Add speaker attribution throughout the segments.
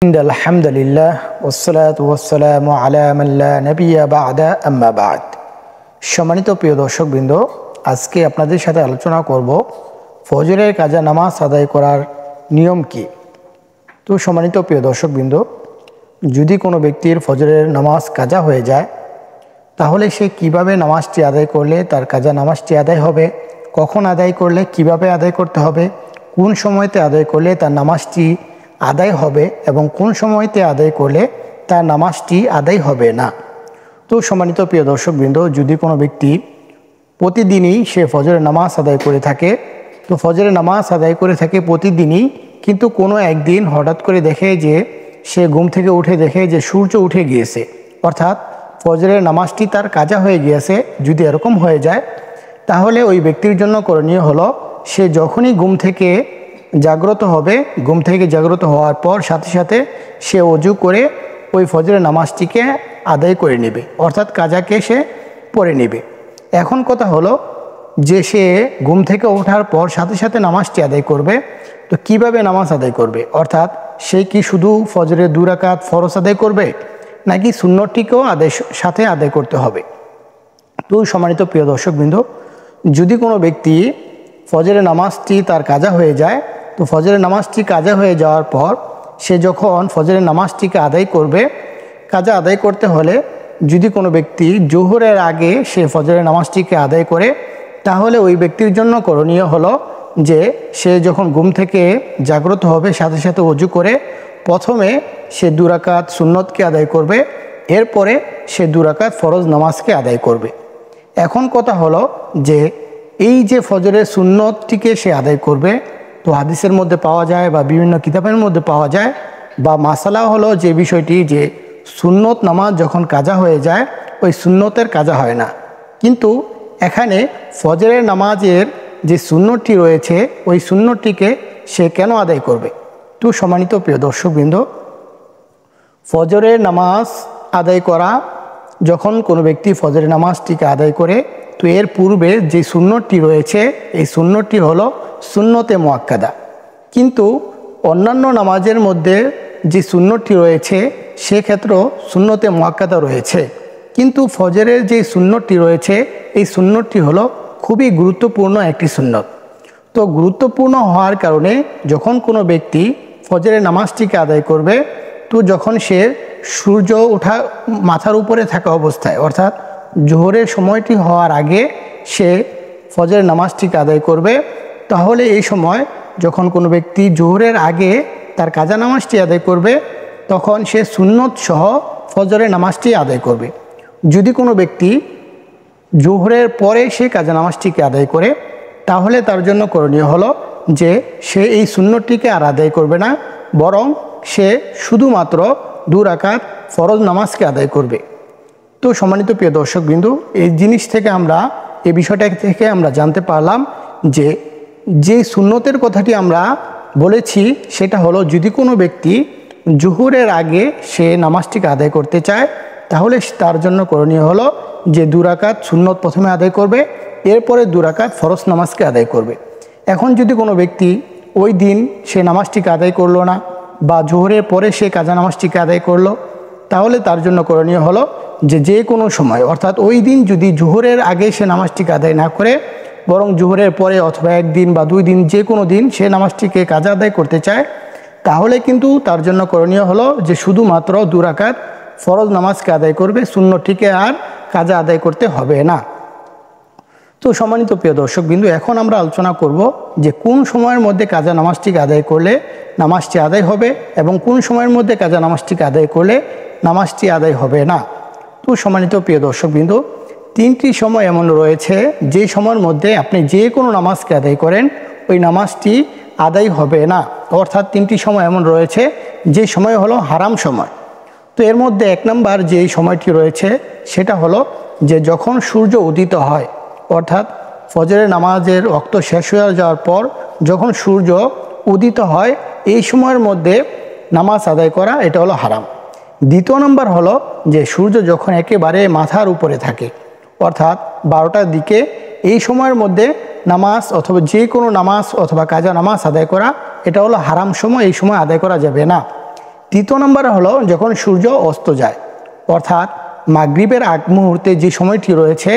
Speaker 1: আলহামদুলিল্লাহ ওয়াসসালাতু ওয়াসসালামু আলা মান লা নাবিয়্যা বা'দা আম্মা বা'দ। সম্মানিত প্রিয় দর্শকবৃন্দ, আজকে আপনাদের সাথে আলোচনা করব ফজরের কাজা নামাজ আদায় করার নিয়ম কি। তো সম্মানিত প্রিয় দর্শকবৃন্দ, যদি কোনো ব্যক্তির ফজরের নামাজ কাজা হয়ে যায় তাহলে সে কিভাবে নামাজটি আদায় করলে তার কাজা নামাজটি আদায় হবে, কখন আদায় করলে কিভাবে আদায় করতে হবে, কোন সময়তে আদায় করলে তার নামাজটি আদায় হবে এবং কোন সময়তে আদায় করলে তার নামাজটি আদায় হবে না। তো সম্মানিত প্রিয় দর্শকবৃন্দ, যদি কোনো ব্যক্তি প্রতিদিনই সে ফজরের নামাজ আদায় করে থাকে, তো ফজরের নামাজ আদায় করে থাকে প্রতিদিনই, কিন্তু কোনো একদিন হঠাৎ করে দেখে যে সে ঘুম থেকে উঠে দেখে যে সূর্য উঠে গিয়েছে, অর্থাৎ ফজরের নামাজটি তার কাজা হয়ে গিয়েছে। যদি এরকম হয়ে যায় তাহলে ওই ব্যক্তির জন্য করণীয় হলো সে যখনই ঘুম থেকে জাগ্রত হবে, ঘুম থেকে জাগ্রত হওয়ার পর সাথে সাথে সে ওযু করে ওই ফজরের নামাজটিকে আদায় করে নেবে, অর্থাৎ কাজাকে সে পড়ে নেবে। এখন কথা হলো যে সে ঘুম থেকে ওঠার পর সাথে সাথে নামাজটি আদায় করবে, তো কিভাবে নামাজ আদায় করবে, অর্থাৎ সে কি শুধু ফজরের 2 রাকাত ফরজ আদায় করবে নাকি সুন্নতটিকেও সাথে আদায় করতে হবে। তো সম্মানিত প্রিয় দর্শকবৃন্দ, যদি কোনো ব্যক্তি ফজরের নামাজটি তার কাজা হয়ে যায়, তো ফজরের নামাজটি কাজা হয়ে যাওয়ার পর সে যখন ফজরের নামাজটিকে আদায় করবে, কাজা আদায় করতে হলে যদি কোনো ব্যক্তি জোহরের আগে সে ফজরের নামাজটিকে আদায় করে, তাহলে ওই ব্যক্তির জন্য করণীয় হলো যে সে যখন ঘুম থেকে জাগ্রত হবে সাথে সাথে ওযু করে প্রথমে সে 2 রাকাত সুন্নতকে আদায় করবে, এরপরে সে 2 রাকাত ফরজ নামাজকে আদায় করবে। এখন কথা হলো যে এই যে ফজরের সুন্নতটিকে সে আদায় করবে, তো হাদিসের মধ্যে পাওয়া যায় বা বিভিন্ন কিতাবের মধ্যে পাওয়া যায়, বা মাসালা হলো যে বিষয়টি যে সুন্নত নামাজ যখন কাজা হয়ে যায় ওই সুন্নতের কাজা হয় না, কিন্তু এখানে ফজরের নামাজের যে সুন্নতটি রয়েছে ওই সুন্নতটিকে সে কেন আদায় করবে। তো সম্মানিত প্রিয় দর্শকবৃন্দ, ফজরের নামাজ আদায় করা, যখন কোনো ব্যক্তি ফজরের নামাজটিকে আদায় করে, তো এর পূর্বে যে সুন্নতটি রয়েছে এই সুন্নতটি হলো সুন্নতে মুআক্কাদা, কিন্তু অন্যান্য নামাজের মধ্যে যে সুন্নতটি রয়েছে সেক্ষেত্রেও সুন্নতে মুআক্কাদা রয়েছে, কিন্তু ফজরের যে সুন্নতটি রয়েছে এই সুন্নতটি হলো খুবই গুরুত্বপূর্ণ একটি সুন্নত। তো গুরুত্বপূর্ণ হওয়ার কারণে যখন কোনো ব্যক্তি ফজরের নামাজটিকে আদায় করবে, তো যখন সে সূর্য ওঠা মাথার উপরে থাকা অবস্থায়, অর্থাৎ জোহরের সময়টি হওয়ার আগে সে ফজরের নামাজটিকে আদায় করবে, তাহলে এই সময় যখন কোনো ব্যক্তি জোহরের আগে তার কাজা নামাজটি আদায় করবে তখন সে সুন্নত সহ ফজরের নামাজটি আদায় করবে। যদি কোনো ব্যক্তি জোহরের পরে সে কাজা নামাজটিকে আদায় করে, তাহলে তার জন্য করণীয় হলো যে সে এই সুন্নতটিকে আর আদায় করবে না, বরং সে শুধুমাত্র 2 রাকাত ফরজ নামাজকে আদায় করবে। তো সম্মানিত প্রিয় দর্শকবৃন্দ, এই জিনিস থেকে এই বিষয়টা থেকে আমরা জানতে পারলাম যে সুন্নতের কথাটি আমরা বলেছি সেটা হলো যদি কোনো ব্যক্তি জোহরের আগে সে নামাজটিকে আদায় করতে চায় তাহলে তার জন্য করণীয় হলো যে 2 রাকাত সুন্নত প্রথমে আদায় করবে, এরপরে 2 রাকাত ফরজ নামাজকে আদায় করবে। এখন যদি কোনো ব্যক্তি ওই দিন সে নামাজটিকে আদায় করলো না বা জোহরের পরে সে কাজা নামাজটিকে আদায় করলো, তাহলে তার জন্য করণীয় হলো যে কোনো সময়, অর্থাৎ ওই দিন যদি জোহরের আগে সে নামাজটিকে আদায় না করে বরং জোহরের পরে অথবা 1 দিন বা 2 দিন যে কোনো দিন সে নামাজটিকে কাজা আদায় করতে চায়, তাহলে কিন্তু তার জন্য করণীয় হলো যে শুধুমাত্র 2 রাকাত ফরজ নামাজকে আদায় করবে, সুন্নতটিকে আর কাজা আদায় করতে হবে না। তো সম্মানিত প্রিয় দর্শকবৃন্দ, এখন আমরা আলোচনা করব যে কোন সময়ের মধ্যে কাজা নামাজটিকে আদায় করলে নামাজটি আদায় হবে এবং কোন সময়ের মধ্যে কাজা নামাজটিকে আদায় করলে নামাজটি আদায় হবে না। তো সম্মানিত প্রিয় দর্শকবৃন্দ, 3টি সময় এমন রয়েছে যে সময়ের মধ্যে আপনি যে কোনো নামাজকে আদায় করেন ওই নামাজটি আদায় হবে না, অর্থাৎ 3টি সময় এমন রয়েছে যে সময় হলো হারাম সময়। তো এর মধ্যে 1 নম্বর যে সময়টি রয়েছে সেটা হলো যে যখন সূর্য উদিত হয়, অর্থাৎ ফজরের নামাজের ওয়াক্ত শেষ হয়ে যাওয়ার পর যখন সূর্য উদিত হয় এই সময়ের মধ্যে নামাজ আদায় করা এটা হলো হারাম। 2 নম্বর হলো যে সূর্য যখন একেবারে মাথার উপরে থাকে, অর্থাৎ 12টার দিকে, এই সময়ের মধ্যে নামাজ অথবা যে কোনো নামাজ অথবা কাজা নামাজ আদায় করা এটা হলো হারাম সময়, এই সময় আদায় করা যাবে না। তৃতীয় নম্বর হলো যখন সূর্য অস্ত যায়, অর্থাৎ মাগরিবের আগ মুহূর্তে যে সময়টি রয়েছে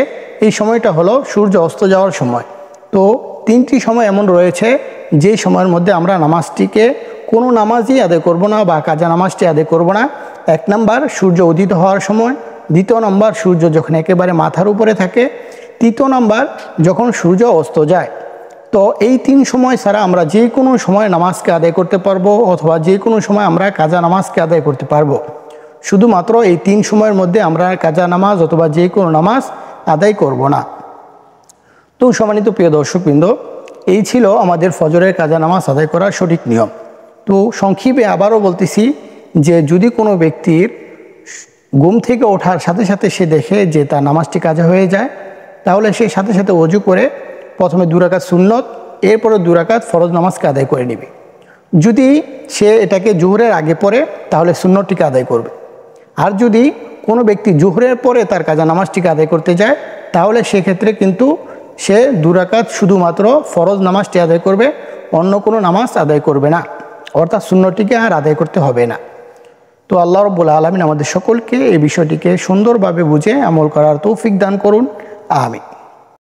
Speaker 1: এই সময়টা হলো সূর্য অস্ত যাওয়ার সময়। তো তিনটি সময় এমন রয়েছে যে সময়ের মধ্যে আমরা নামাজটিকে কোনো নামাজই আদায় করব না বা কাজা নামাজটি আদায় করব না। এক নম্বর সূর্য উদিত হওয়ার সময়, দ্বিতীয় নম্বর সূর্য যখন একেবারে মাথার উপরে থাকে, তৃতীয় নম্বর যখন সূর্য অস্ত যায়। তো এই তিন সময় ছাড়া আমরা যে কোনো সময় নামাজকে আদায় করতে পারবো অথবা যে কোনো সময় আমরা কাজা নামাজকে আদায় করতে পারবো। শুধুমাত্র এই তিন সময়ের মধ্যে আমরা কাজা নামাজ অথবা যে কোনো নামাজ আদায় করব না। তো সম্মানিত প্রিয় দর্শকবৃন্দ, এই ছিল আমাদের ফজরের কাজা নামাজ আদায় করার সঠিক নিয়ম। তো সংক্ষেপে আবারও বলতেছি যে যদি কোনো ব্যক্তির ঘুম থেকে ওঠার সাথে সাথে সে দেখে যে তার নামাজটি কাজা হয়ে যায়, তাহলে সে সাথে সাথে ওযু করে প্রথমে 2 রাকাত সুন্নত, এরপরে 2 রাকাত ফরজ নামাজকে আদায় করে নেবে। যদি সে এটাকে জোহরের আগে পড়ে তাহলে সুন্নতটিকে আদায় করবে। আর যদি কোনো ব্যক্তি জোহরের পরে তার কাজা নামাজটিকে আদায় করতে যায় তাহলে সেক্ষেত্রে কিন্তু সে 2 রাকাত শুধুমাত্র ফরজ নামাজটি আদায় করবে, অন্য কোনো নামাজ আদায় করবে না, অর্থাৎ সুন্নতটিকে আর আদায় করতে হবে না। তো আল্লাহ রাব্বুল আলামিন আমাদের সকলকে এই বিষয়টিকে সুন্দরভাবে বুঝে আমল করার তৌফিক দান করুন। আমিন।